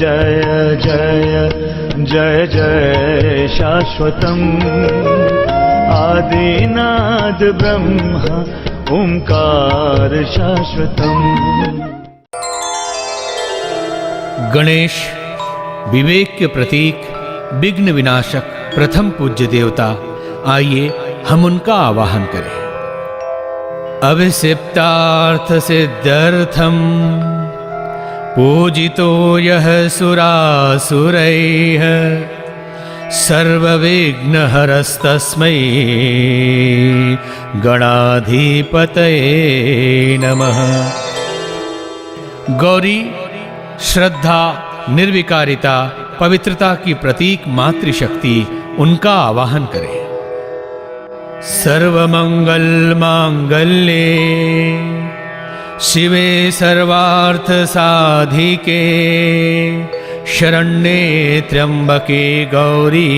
जय जय जय जय शाश्वतम् आदिनाद ब्रह्म ओंकार शाश्वतम्। गणेश विवेक के प्रतीक, विघ्न विनाशक, प्रथम पूज्य देवता, आइए हम उनका आवाहन करें। अभिषिप्तार्थ सिद्ध्यर्थम पूजितो यः सुरासुरैः सर्वविघ्नहरस्तस्मै गणाधिपतये नमः। गौरी श्रद्धा, निर्विकारिता, पवित्रता की प्रतीक मातृशक्ति, उनका आवाहन करें। सर्वमंगल मांगल्ये शिवे सर्वार्थ साधिके शरण्ये त्र्यंबके गौरी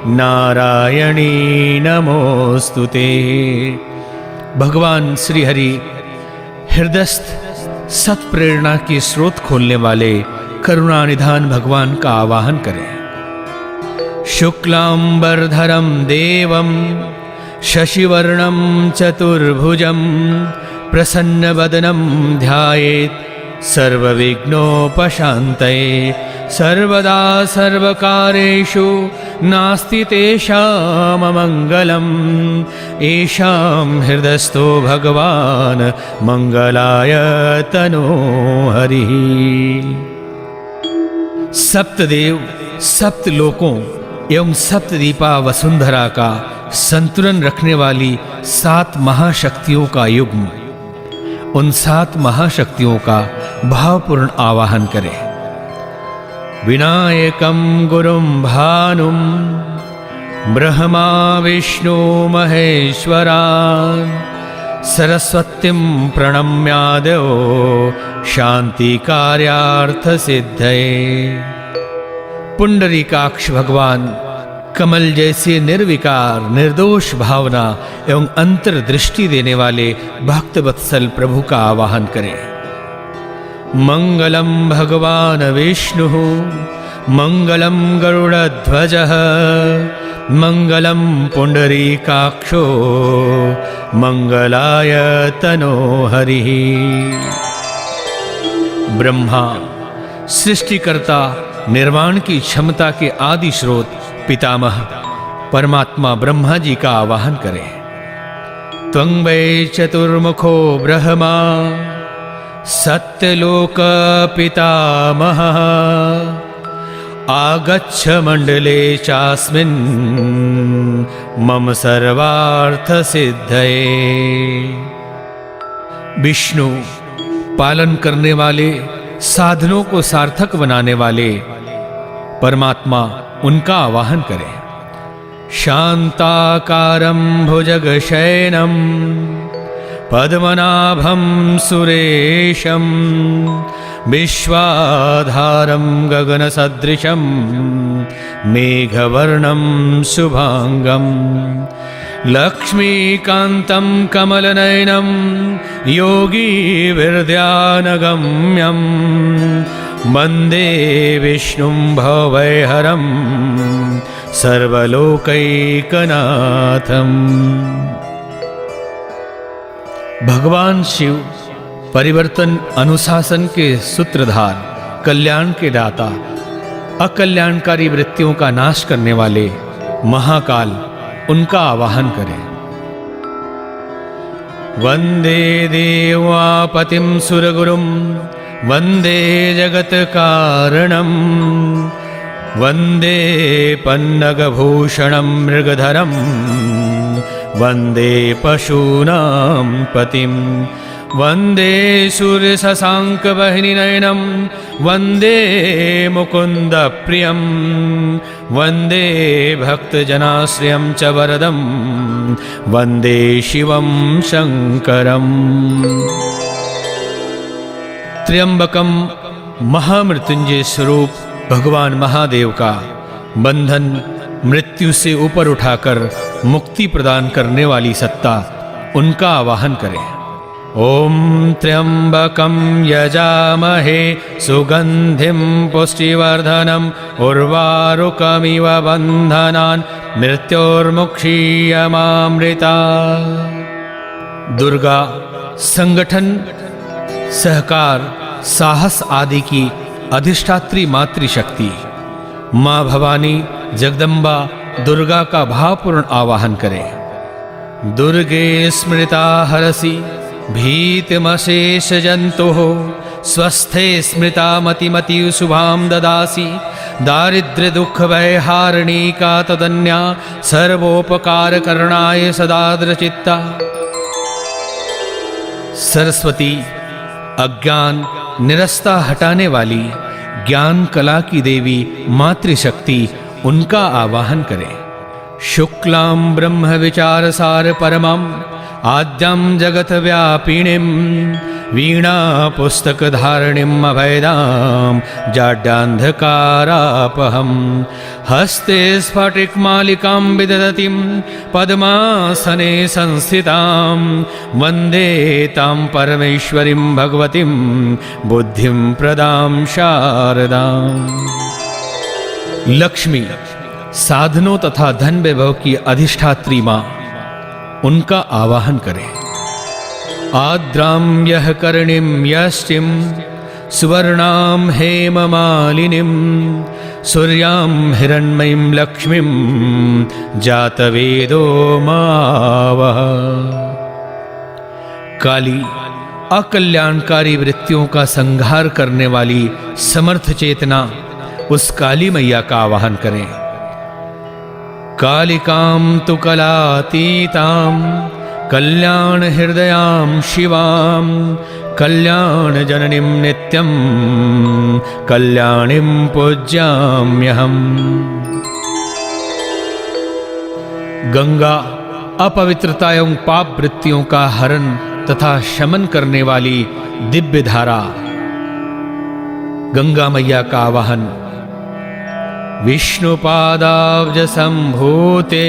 नारायणी नमोस्तुते। भगवान श्री हरि हृदयस्थ सत प्रेरणा की स्रोत खोलने वाले करुणा निधान भगवान का आवाहन करें। शुक्लांबरधरम देवम शशिवर्णम चतुर्भुजम प्रसन्नवदनम ध्यायेत् सर्वविघ्नोपशान्तये। सर्वदा सर्वकारेषु नास्ति तेषाममङ्गलम् येषां हृदयस्थो भगवान् मंगलाय तनो हरिः। सप्तदेव, सप्त लोकों एवं सप्तदीपा वसुंधरा का संतुलन रखने वाली 7 महाशक्तियों का युग्म, उन 7 महाशक्तियों का भावपूर्ण आवाहन करें। विनायकं गुरुं भानुं ब्रह्मा विष्णु महेश्वरान् सरस्वतीं प्रणम्यादो शांति कार्यार्थ सिद्धये। पुंडरीकाक्ष भगवान कमल जैसे निर्विकार, निर्दोष भावना एवं अंतर्दृष्टि देने वाले भक्त वत्सल प्रभु का आवाहन करें। मंगलम भगवान विष्णु मंगलम गरुड़ध्वजः मंगलम पुंडरीकाक्षो मंगलाय तनो हरिः। ब्रह्मा सृष्टिकर्ता, निर्माण की क्षमता के आदि स्रोत पितामह परमात्मा ब्रह्मा जी का आवाहन करें। त्वं वै चतुर्मुखो ब्रह्मा सत्यलोक पितामहः आगच्छ मंडले चास्मिन् मम सर्वार्थ सिद्धये। विष्णु पालन करने वाले, साधनों को सार्थक बनाने वाले परमात्मा, उनका आवाहन करें। शांताकारं भुजगशयनं पद्मनाभं सुरेशं विश्वाधारं गगनसदृशं मेघवर्णं शुभांगं लक्ष्मीकान्तं कमलनयनं योगीविरध्यानगम्यं वन्दे विष्णुं भवभयहरं सर्वलोकैकनाथम्। भगवान शिव परिवर्तन अनुशासन के सूत्रधार, कल्याण के दाता, अकल्याणकारी वृत्तियों का नाश करने वाले महाकाल, उनका आवाहन करें। वंदे देवापतिं सुरगुरुं वंदे जगत कारणं वंदे पन्नगभूषणं मृगधरं वंदे पशूनां पतिं वंदे सूर्यशशाङ्कवह्निनयनं वंदे मुकुंद प्रियं वंदे भक्तजनाश्रयं च वरदं वंदे शिवं शंकरम्। त्र्यंबकम महामृत्युंजय स्वरूप भगवान महादेव का बंधन मृत्यु से ऊपर उठाकर मुक्ति प्रदान करने वाली सत्ता, उनका आवाहन करें। ॐ त्र्यम्बकं यजामहे सुगन्धिं पुष्टिवर्धनम् उर्वारुकमिव बन्धनान् मृत्योर्मुक्षीयमामृता। दुर्गा संगठन, सहकार, साहस आदि की अधिष्ठात्री मातृशक्ति माँ भवानी जगदम्बा दुर्गा का भावपूर्ण आवाहन करें। दुर्गे स्मृता हरसि भीतिमशेष जंतुः स्वस्थे स्मृता मतिमति शुभां ददासि दारिद्र्य दुख भयहारिणी का तदन्या सर्वोपकार करणाय सदाद्रचित्ता। सरस्वती अज्ञान निरस्ता हटाने वाली ज्ञान कला की देवी मातृशक्ति, उनका आवाहन करें। शुक्लां ब्रह्म विचार सार परमं आद्यं जगत व्यापिनीं वीणा पुस्तक धारणीं अभयदां जाड्यान्धकारापहं हस्ते स्फटिक मालिकां विदधतीं पद्मासने संस्थितां वन्दे तां परमेश्वरीं भगवतीं बुद्धिं प्रदां शारदाम्। लक्ष्मी साधनों तथा धन वैभव की अधिष्ठात्री मां, उनका आवाहन करें। आद्रां यः कर्णिं यष्टिं सुवर्णां हेममालिनीं सूर्यां हिरण्मयीं लक्ष्मीं जातवेदो मावः। काली अकल्याणकारी वृत्तियों का संहार करने वाली समर्थ चेतना, उस काली मैया का आवाहन करें। कालिकां तु कलातीतां कल्याण हृदयां शिवां कल्याण जननीं नित्यं कल्याणीं पूज्याम्यहम्। गंगा अपवित्रता एवं पाप वृत्तियों का हरण तथा शमन करने वाली दिव्य धारा, गंगा मैया का आवाहन। विष्णुपादाब्ज संभूते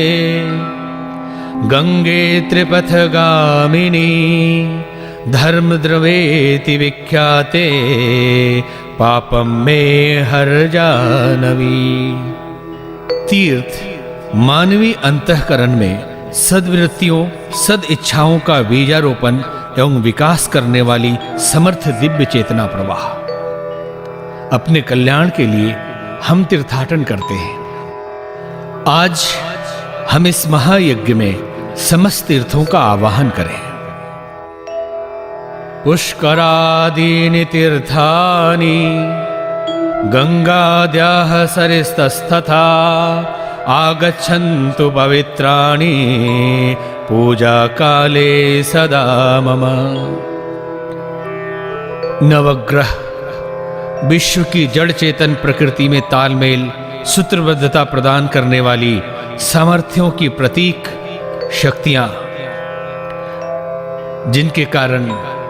गंगे त्रिपथगामिनी धर्म द्रवेति विख्याते पापम में हर जानवी। तीर्थ मानवीय अंतःकरण में सद्वृत्तियों सद इच्छाओं का बीजारोपण एवं विकास करने वाली समर्थ दिव्य चेतना प्रवाह। अपने कल्याण के लिए हम तीर्थाटन करते हैं। आज हम इस महायज्ञ में समस्त तीर्थों का आवाहन करें। पुष्करादीनि तीर्थानि गंगाद्याः सरिस्तस्तथा आगच्छन्तु पवित्राणि पूजा काले सदा मम। नवग्रह विश्व की जड़ चेतन प्रकृति में तालमेल सूत्रबद्धता प्रदान करने वाली सामर्थ्यों की प्रतीक शक्तियां, जिनके कारण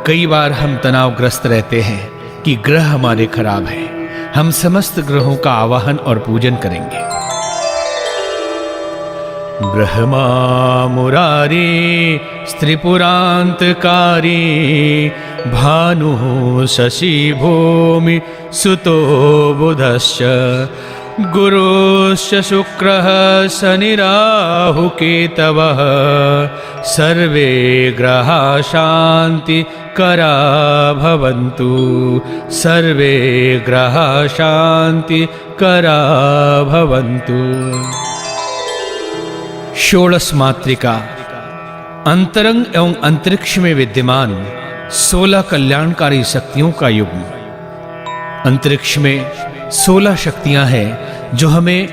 कई बार हम तनावग्रस्त रहते हैं कि ग्रह हमारे खराब हैं। हम समस्त ग्रहों का आवाहन और पूजन करेंगे। ब्रह्मा मुरारी स्त्रिपुरांतकारी भानुः शशि भूमि सुतो बुधश्च गुरुश्च शुक्रः शनिराहु केतवः सर्वे ग्रहा शांति करा भवन्तु सर्वे ग्रहा शांति करा भवन्तु। षोडश मातृका अंतरंग एवं अंतरिक्ष में विद्यमान 16 कल्याणकारी शक्तियों का युग्म। अंतरिक्ष में 16 शक्तियां हैं जो हमें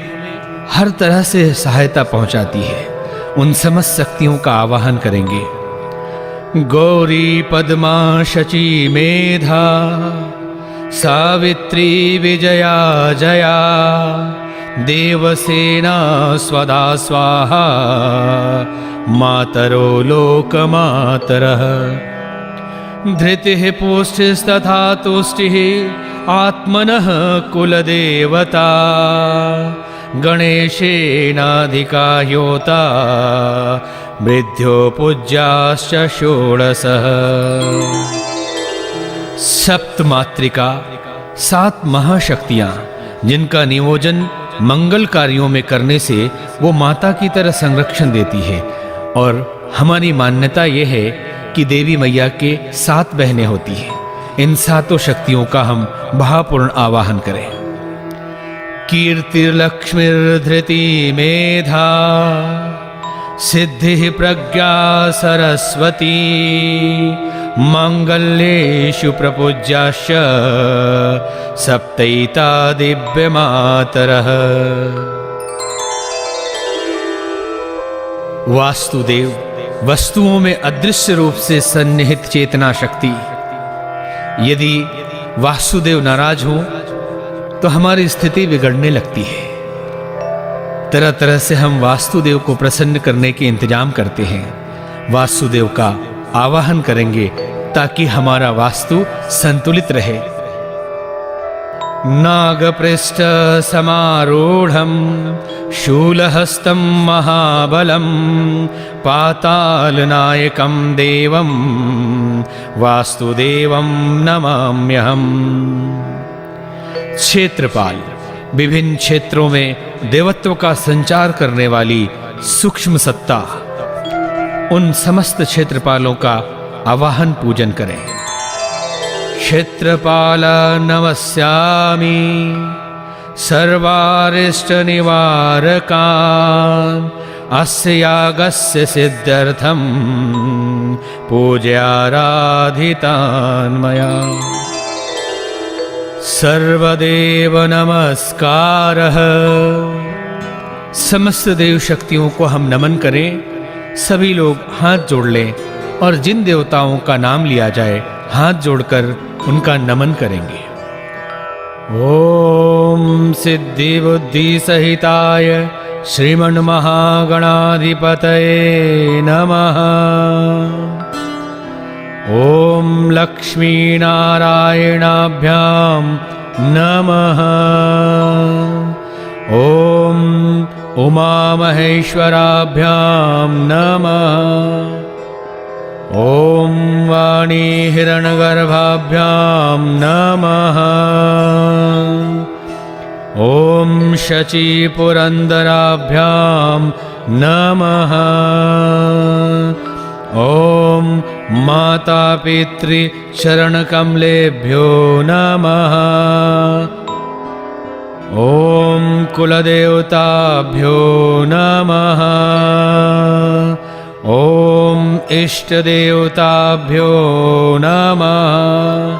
हर तरह से सहायता पहुंचाती है। उन समस्त शक्तियों का आवाहन करेंगे। गौरी पद्मा शची मेधा सावित्री विजया जया देवसेना स्वदा स्वाहा मातरो लोकमातरः। धृतिः पुष्टिस्तथा तुष्टिः आत्मनः कुलदेवता गणेशेनाधिका ह्योता वृद्धो पूज्याश्च षोडशः। सप्त मातृका, 7 महाशक्तियां, जिनका नियोजन मंगल कार्यों में करने से वो माता की तरह संरक्षण देती है। और हमारी मान्यता यह है कि देवी मैया के 7 बहनें होती हैं। इन 7 शक्तियों का हम भावपूर्ण आवाहन करें। कीर्तिर्लक्ष्मीर्धृति मेधा, सिद्धि प्रज्ञा सरस्वती, मांगल्येषु प्रपूज्याश्च सप्तैता दिव्यमातरः। वास्तुदेव वस्तुओं में अदृश्य रूप से सन्निहित चेतना शक्ति। यदि वासुदेव नाराज हो तो हमारी स्थिति बिगड़ने लगती है। तरह तरह से हम वास्तुदेव को प्रसन्न करने के इंतजाम करते हैं। वासुदेव का आवाहन करेंगे ताकि हमारा वास्तु संतुलित रहे। नागपृष्ठ समारूढ़ं शूलहस्तं महाबलं, पातालनायकं देवं वास्तुदेवं नमाम्यहम्। क्षेत्रपाल, विभिन्न क्षेत्रों में देवत्व का संचार करने वाली सूक्ष्म सत्ता, उन समस्त क्षेत्रपालों का आवाहन पूजन करें। क्षेत्रपाल नमस्यामि सर्वारिष्ट निवारकान्, अस्य यागस्य सिद्ध्यर्थं पूज्याराधितान् मया। सर्वदेव नमस्कारः। समस्त देव शक्तियों को हम नमन करें। सभी लोग हाथ जोड़ लें और जिन देवताओं का नाम लिया जाए हाथ जोड़कर उनका नमन करेंगे। ओम सिद्धि बुद्धि सहिताय श्रीमन्महागणाधिपतये नमः। ओम लक्ष्मी नारायणाभ्यां नमः। ओम उमा महेश्वराभ्यां नमः। ओम वाणी हिरण्यगर्भाभ्यां नमः। ओम शची पुरंदराभ्यां नमः। ओम माता पितृ चरणकमलेभ्यो नमः। ओम कुलदेवताभ्यो नमः। ओम इष्टदेवताभ्यो नमः।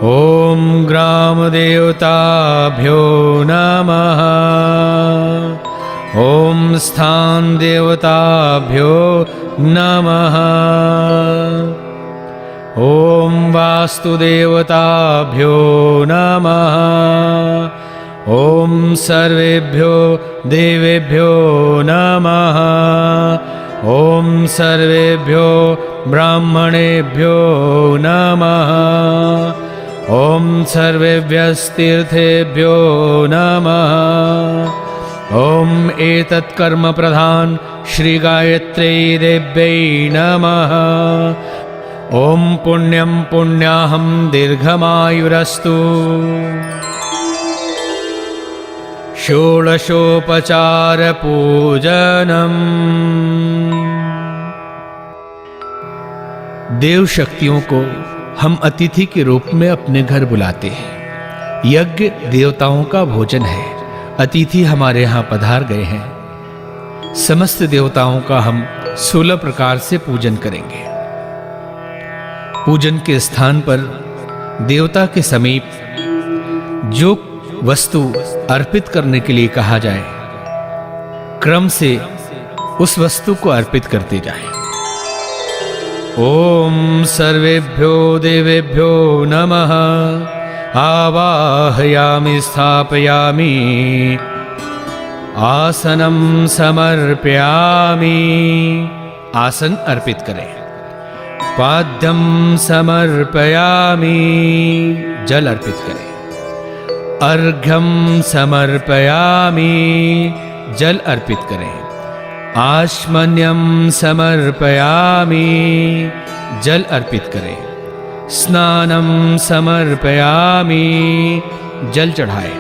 ओम ग्रामदेवताभ्यो नमः। ओम स्थान देवताभ्यो नमः। ओम वास्तुदेवताभ्यो नमः। ओम सर्वेभ्यो देवेभ्यो नमः। ओम सर्वेभ्यो ब्राह्मणेभ्यो नमः। ओम सर्वेभ्यस्तीर्थेभ्यो नमः। ओम एतत् कर्म प्रधान श्री गायत्री देव्यै नमः। ओम पुण्यं पुण्याहं दीर्घमायुरस्तु। षोडशोपचार पूजनम्। देव शक्तियों को हम अतिथि के रूप में अपने घर बुलाते हैं। यज्ञ देवताओं का भोजन है। अतिथि हमारे यहाँ पधार गए हैं। समस्त देवताओं का हम 16 प्रकार से पूजन करेंगे। पूजन के स्थान पर देवता के समीप जो वस्तु अर्पित करने के लिए कहा जाए, क्रम से उस वस्तु को अर्पित करते जाएं। ओम सर्वेभ्यो देवेभ्यो नमः। आवाहयामि स्थापयामि आसनं समर्पयामि। आसन अर्पित करें। पाद्यं समर्पयामि। जल अर्पित करें। अर्घ्यं समर्पयामि। जल अर्पित करें। आश्मन्यम समर्पयामि, जल अर्पित करें। स्नानम समर्पयामि, जल चढ़ाए।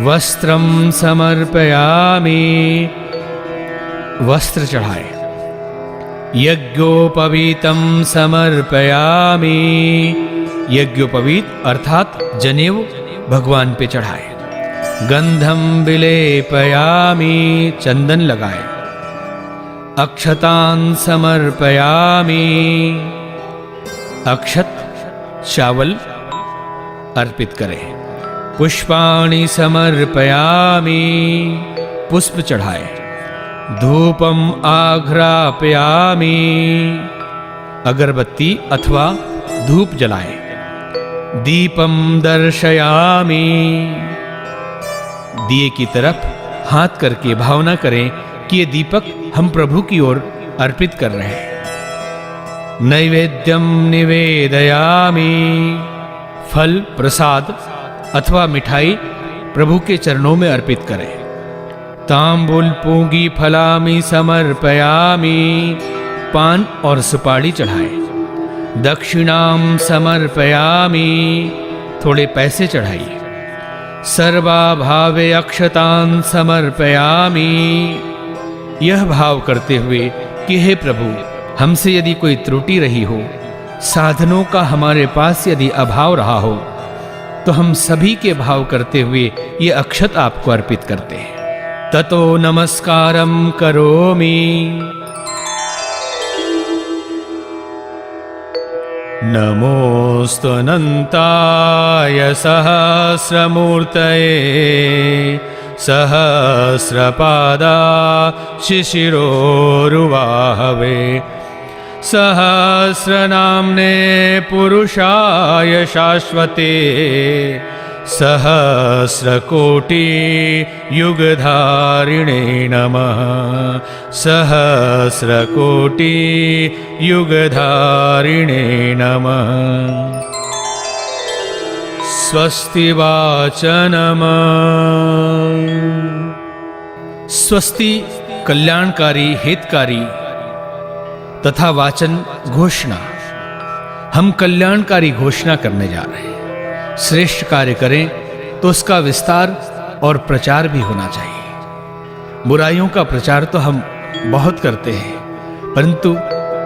वस्त्रम समर्पयामि, वस्त्र चढ़ाए। यज्ञोपवीतम समर्पयामि, यज्ञोपवीत अर्थात जनेऊ भगवान पे चढ़ाए। गंधम विलेपयामि, चंदन लगाए। अक्षतान समर्पयामि, अक्षत चावल अर्पित करें। पुष्पाणि समर्पयामि, पुष्प चढ़ाए। धूपम आघ्रापयामि, अगरबत्ती अथवा धूप जलाए। दीपम दर्शयामि, दिए की तरफ हाथ करके भावना करें कि ये दीपक हम प्रभु की ओर अर्पित कर रहे हैं। नैवेद्यम निवेदयामि, फल प्रसाद अथवा मिठाई प्रभु के चरणों में अर्पित करें। तांबूल पूंगी फलामि समर्पयामि, पान और सुपारी चढ़ाए। दक्षिणाम समर्पयामि, थोड़े पैसे चढ़ाइए। सर्वाभावे अक्षतान समर्पयामि, यह भाव करते हुए कि हे प्रभु, हमसे यदि कोई त्रुटि रही हो, साधनों का हमारे पास यदि अभाव रहा हो, तो हम सभी के भाव करते हुए ये अक्षत आपको अर्पित करते हैं। ततो नमस्कारम करोमि। नमोस्तु अनंताय सहस्रमूर्तये, सहस्रपादा शिशिरोरुवाहवे। सहस्रनाम्ने पुरुषाय शाश्वते, सहस्रकोटि युगधारिणे नमः। सहस्रकोटि युगधारिणे नमः। स्वस्ति वाचनम्। स्वस्ति कल्याणकारी, हितकारी तथा वाचन घोषणा। हम कल्याणकारी घोषणा करने जा रहे हैं। श्रेष्ठ कार्य करें तो उसका विस्तार और प्रचार भी होना चाहिए। बुराइयों का प्रचार तो हम बहुत करते हैं, परंतु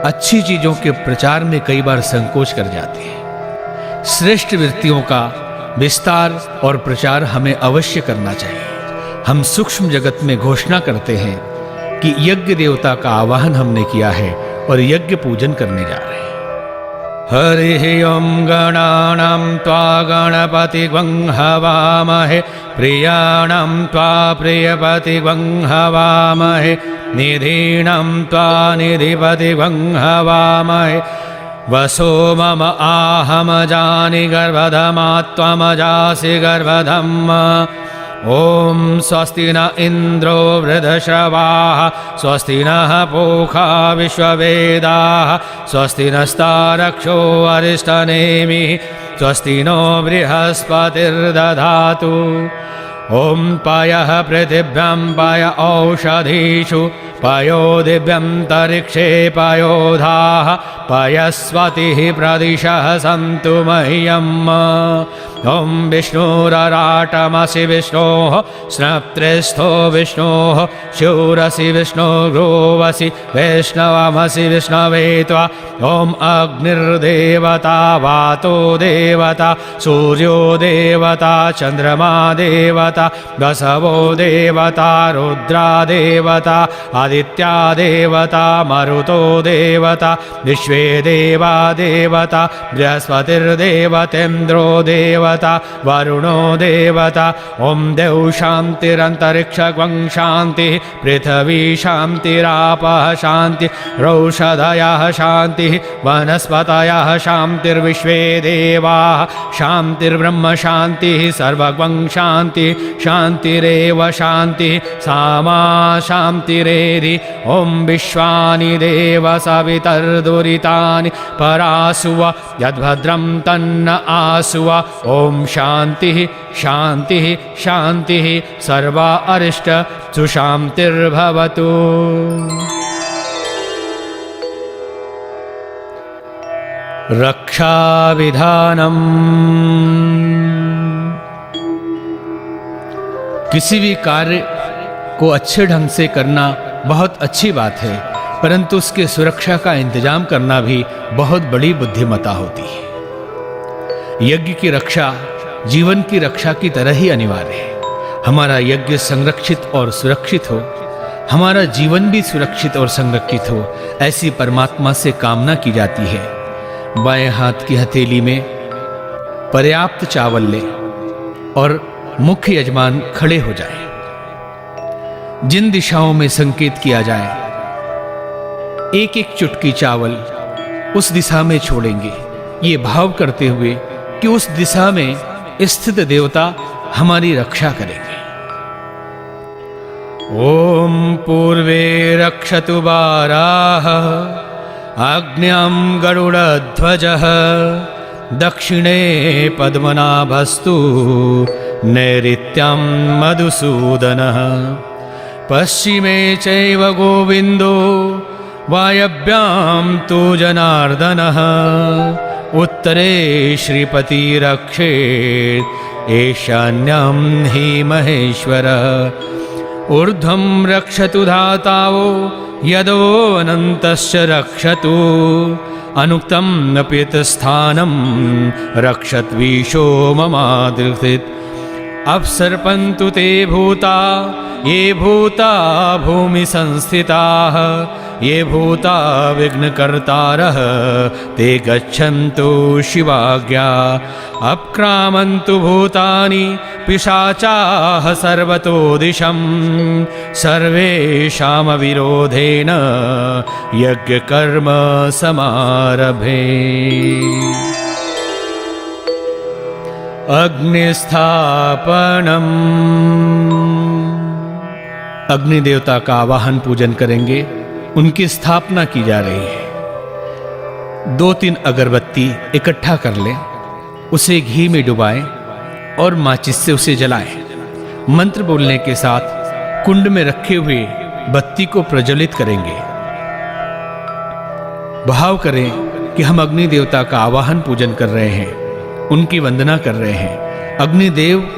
अच्छी चीजों के प्रचार में कई बार संकोच कर जाते हैं। श्रेष्ठ वृत्तियों का विस्तार और प्रचार हमें अवश्य करना चाहिए। हम सूक्ष्म जगत में घोषणा करते हैं कि यज्ञ देवता का आवाहन हमने किया है और यज्ञ पूजन करने जा रहे हैं। हरिः ओं गणानां त्वा गणपतिग्वं हवामहे, प्रियाणां त्वा प्रियपतिग्वं हवामहे, निधीनां त्वा निधिपतिग्वं हवामहे। वसो मम आहमजानि गर्भधमा त्वमजासि गर्भधम्। ॐ स्वस्ति न इन्द्रो वृधश्रवाः, स्वस्ति नः पूषा विश्ववेदाः, स्वस्ति नस्तारक्षो अरिष्टनेमिः, स्वस्ति नो बृहस्पतिर्दधातु। ॐ पयः पृथिव्यां पय औषधीषु, पयो दिव्यन्तरिक्षे पयोधाः, पयस्वतिः प्रदिशः सन्तु मह्यम्। ॐ विष्णुरराटमसि विष्णोः, स्नप्त्रिस्थो विष्णोः, शूरसि विष्णो ग्रोवसि वैष्णवमसि विष्णवे त्वा। ॐ अग्निर्देवता, वातो देवता, सूर्यो देवता, चन्द्रमा देवता, वसवो देवता, रुद्रा देवता, आदित्या देवता, मरुतो देवता, विश्वे देवा देवता, बृहस्पतिर्देवतेन्द्रो देवता, वरुणो देवता। ॐ देव शान्तिरन्तरिक्षं शान्तिः, पृथिवी शान्तिरापः शान्तिः, रौषधयः शान्तिः, वनस्पतयः शान्तिर्विश्वे देवाः शान्तिर्ब्रह्म शान्तिः, सर्वं शान्तिः, शान्तिरेव शान्तिः, सामा शान्तिरेव वेदि ॐ विश्वानि देव सवितर्दुरितानि परासुव यद्भद्रं तन्न आसुव ॐ शान्तिः शान्तिः शान्तिः सर्वा अरिष्ट सुशान्तिर्भवतु। रक्षाविधानम्। किसी भी कार्य को अच्छे ढंग से करना बहुत अच्छी बात है, परंतु उसके सुरक्षा का इंतजाम करना भी बहुत बड़ी बुद्धिमत्ता होती है। यज्ञ की रक्षा जीवन की रक्षा की तरह ही अनिवार्य है। हमारा यज्ञ संरक्षित और सुरक्षित हो, हमारा जीवन भी सुरक्षित और संरक्षित हो, ऐसी परमात्मा से कामना की जाती है। बाएं हाथ की हथेली में पर्याप्त चावल ले और मुख्य यजमान खड़े हो जाए। जिन दिशाओं में संकेत किया जाए, एक एक चुटकी चावल उस दिशा में छोड़ेंगे, ये भाव करते हुए कि उस दिशा में स्थित देवता हमारी रक्षा करेंगे। ओम पूर्वे रक्षतु बाराः आग्न्यां गरुडध्वजः दक्षिणे पद्मनाभस्तु नैऋत्यां मधुसूदनः पश्चिमे चैव गोविन्दो वायव्यां तु जनार्दनः उत्तरे श्रीपतिरक्षेत् ईशान्यां हि महेश्वरः ऊर्ध्वं रक्षतु धातावो यदो अनन्तश्च रक्षतु अनुक्तं नपितस्थानं रक्षत्वीशो ममादृथित् अप्सर्पन्तु ते भूता ये भूता भूमि संस्थिताः ये भूता विघ्नकर्तारः ते गच्छन्तु शिवाज्ञा अपक्रामन्तु भूतानि पिशाचाः सर्वतो दिशं सर्वेषां विरोधेन यज्ञकर्म समारभे। अग्निस्थापनम्। अग्नि देवता का आवाहन पूजन करेंगे, उनकी स्थापना की जा रही है। 2-3 अगरबत्ती इकट्ठा कर लें, उसे घी में डुबाएं और माचिस से उसे जलाएं। मंत्र बोलने के साथ कुंड में रखे हुए बत्ती को प्रज्वलित करेंगे। भाव करें कि हम अग्नि देवता का आवाहन पूजन कर रहे हैं, उनकी वंदना कर रहे हैं। अग्निदेव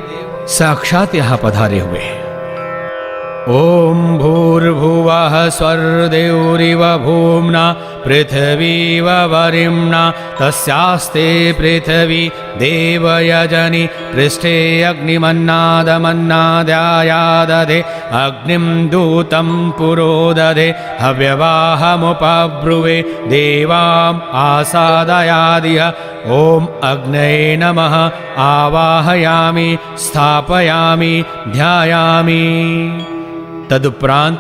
साक्षात यहां पधारे हुए हैं। ओम भूर्भुवः स्वर्देवरिव भूम्ना पृथिवीव वरिम्ना तस्यास्ते पृथिवी देवयजनि पृष्ठे अग्निमन्नादमन्नाद्यायादधे अग्निं दूतं पुरोदधे हव्यवाहमुपब्रुवे देवाम् आसादयादिह ओम अग्नये नमः आवाहयामि स्थापयामि ध्यायामि। तदुपरांत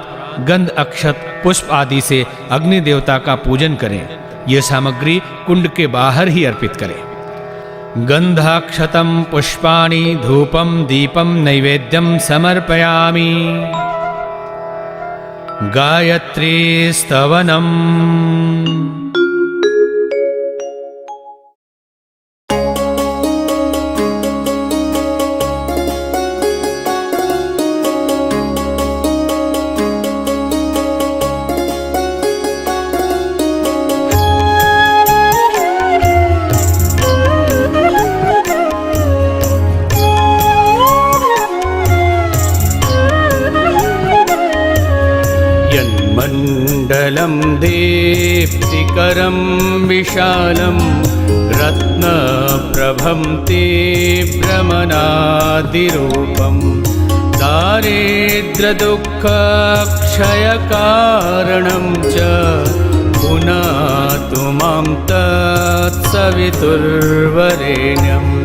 गंध अक्षत पुष्प आदि से अग्नि देवता का पूजन करें। यह सामग्री कुंड के बाहर ही अर्पित करें। गंधाक्षतम पुष्पाणि धूपम दीपम नैवेद्यम समर्पयामि। गायत्री स्तवनम्। मण्डलं दीप्तिकरं विशालं रत्नप्रभं तीव्रमनादिरूपं दारिद्र्यदुःखक्षयकारणं च पुनातु मां तत्सवितुर्वरेण्यम्।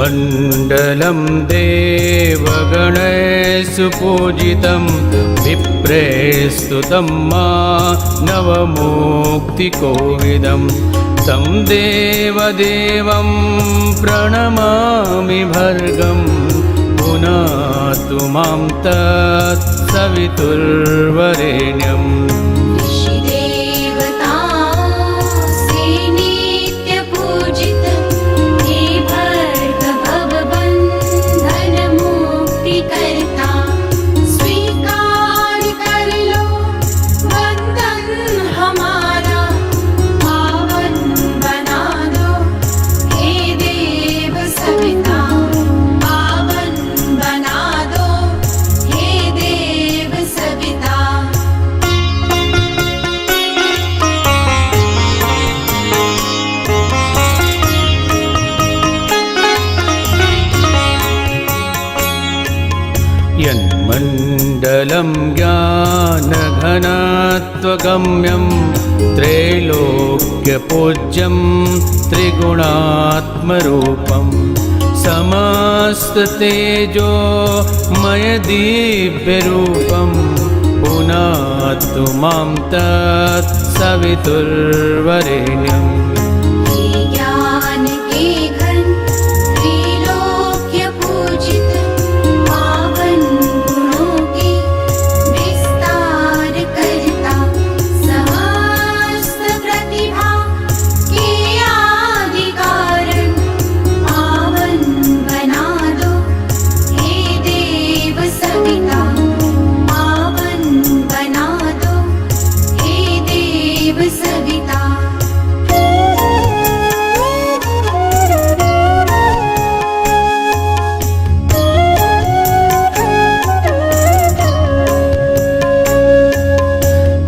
यन्मण्डलं देवगणैः सुपूजितं विप्रेस्तुतं मानवमुक्तिकोविदं तं देवदेवं प्रणमामि भर्गं पुनातु मां तत्सवितुर्वरेण्यम् यन्मण्डलं ज्ञानघनत्वगम्यं त्रैलोक्यपूज्यं त्रिगुणात्मरूपं समस्ततेजोमयदिव्यरूपं पुनातु मां तत्सवितुर्वरेण्यम्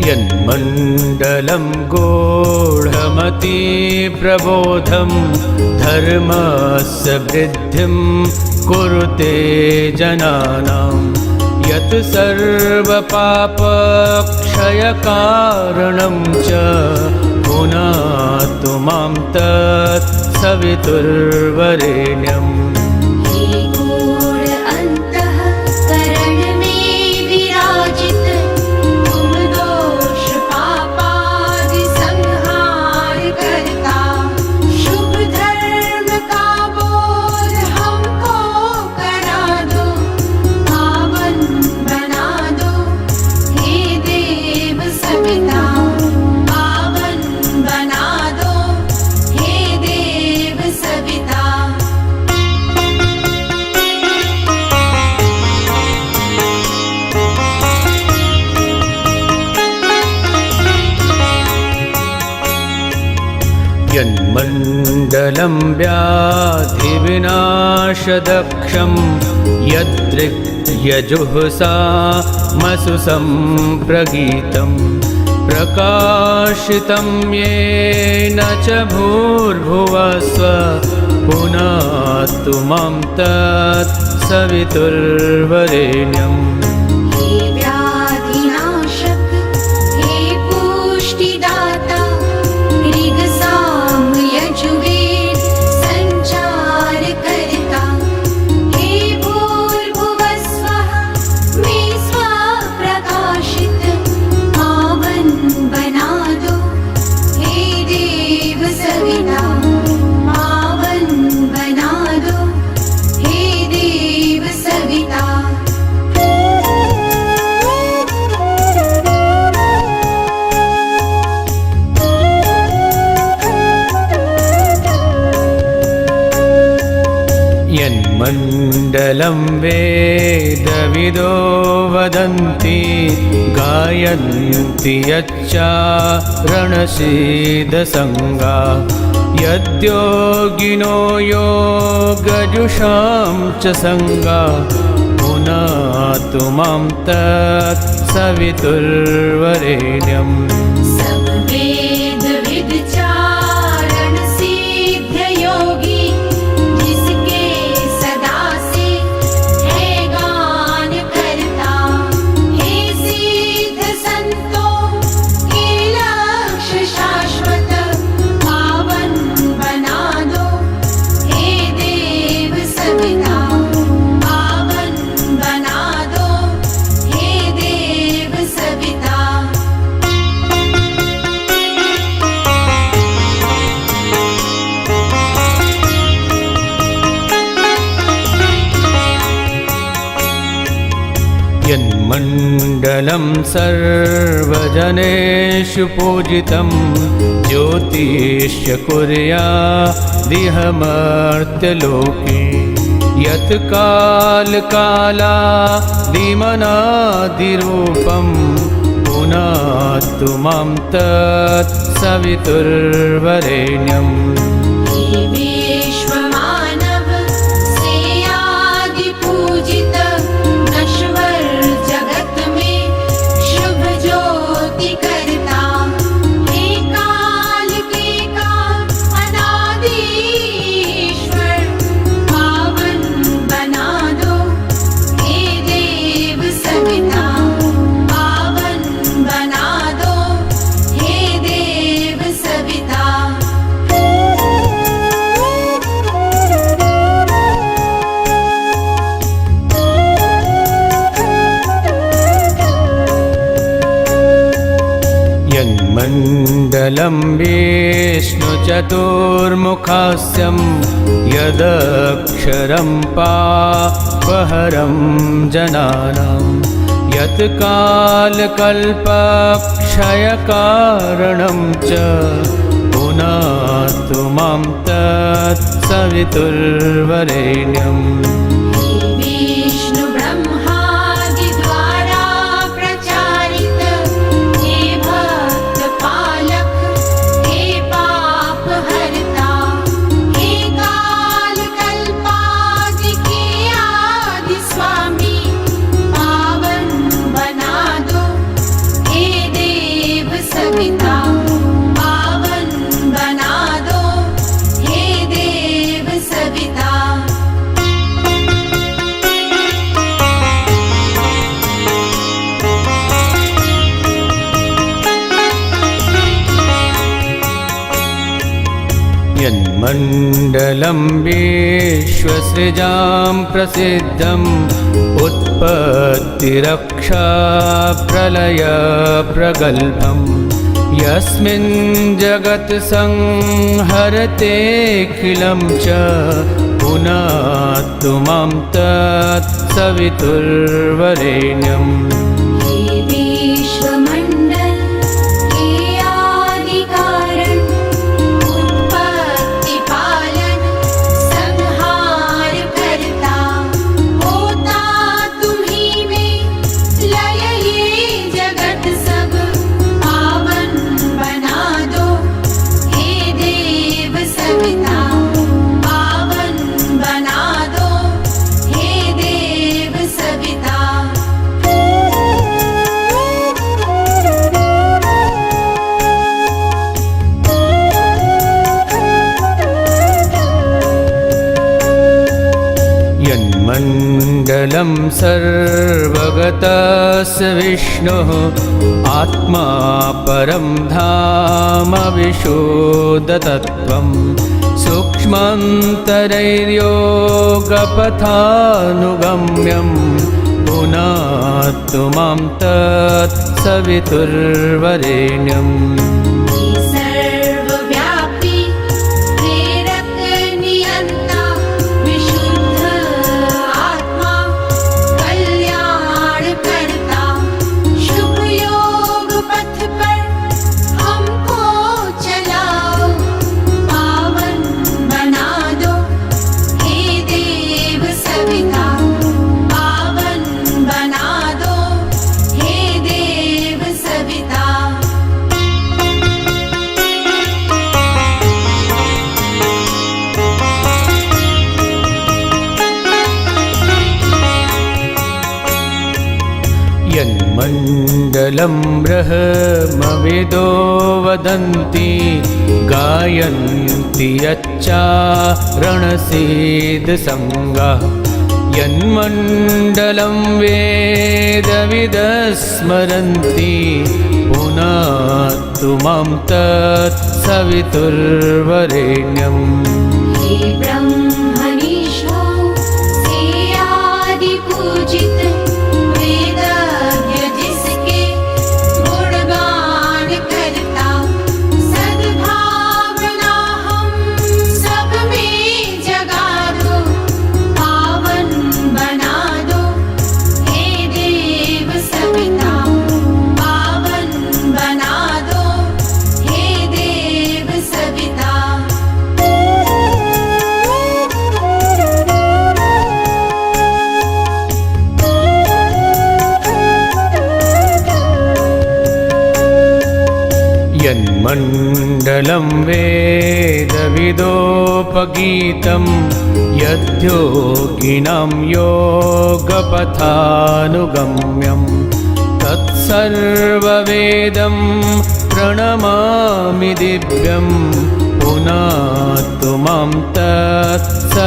यन्मण्डलं गूढमतिप्रबोधं धर्मस्य वृद्धिं कुरुते जनानां यत् सर्वपापक्षयकारणं च पुनातु मां तत्सवितुर्वरेण्यम् यन्मण्डलं व्याधिविनाशदक्षं यद्रिक्यजुःसामसु सम्प्रगीतं प्रकाशितं येन च भूर्भुवस्व पुनातु मां तत्सवितुर्वरेण्यम् यन्मण्डलं वेदविदो वदन्ति गायन्ति यच्चारणसीदसङ्गा यद्योगिनो योगजुषां च सङ्गा पुनातु मां तत्सवितुर्वरेण्यम् मङ्गलं सर्वजनेषु पूजितं ज्योतिष्य कुर्यादिहमर्त्यलोके यत् कालकालादिमनादिरूपं पुनातु मां तत् सवितुर्वरेण्यम् विश्वमानव सेयादि पूजित नश्वर जगत में शुभ ज्योति करता हे काल के काल अनादिश्वर पावन बना दो हे देव सविता पावन बना दो हे देव सविता यन्मण्डलं विष्णुचतुर्मुखास्यं यदक्षरं पापहरं जनानां यत् कालकल्पक्षयकारणं च पुनातु मां तत् सवितुर्वरेण्यम् विष्णु ब्रह्मादि द्वारा प्रचारित हे भक्त पालक हे पाप हरता हे काल कल्पादि के आदि स्वामी पावन बना दो हे देव सविता पावन बना दो हे देव सविता यन्मण्डलं विश्वसृजां प्रसिद्धम् उत्पत्तिरक्षा प्रलयप्रगल्भम् यस्मिन् जगत् संहरतेऽखिलं च पुनातु मां तत् सवितुर्वरेण्यम् हे विश्वमण्डल हे आदि कारण उत्पत्ति पालन संहार करता होता तुम्ही में लय ये जगत सब पावन बना दो हे देव सविता पावन बना दो हे देव सविता यन्मण्डलं सर्वगतस्य विष्णुः आत्मा परं धाम विशुद्धतत्त्वं सूक्ष्मान्तरैर्योगपथानुगम्यं पुनातु मां तत् सवितुर्वरेण्यम् सर्वव्यापी प्रेरक नियंता विशुद्ध आत्मा कल्याण करता शुभ योग पथ पर हमको चलाओ पावन बना दो हे देव सविता पावन बना दो हे देव सविता यन्मण्डलं ब्रह्मविदो वदन्ति गायन्ति यच्चारणसिद्धसङ्गाः यन्मण्डलं वेदविदस्मरन्ति पुनातु मां तत् सवितुर्वरेण्यम् हे ब्रह्मनिष्ठो सेयादि पूजित वेदज्ञ जिसके गुणगान करता सद्भावना हम सब में जगा दो पावन बना दो हे देव सविता यन्मण्डलं वेदविदोपगीतं यद्योगिनां योगपथानुगम्यं तत्सर्ववेदं प्रणमामि दिव्यं पुनातु मां तत्सवितुर्वरेण्यं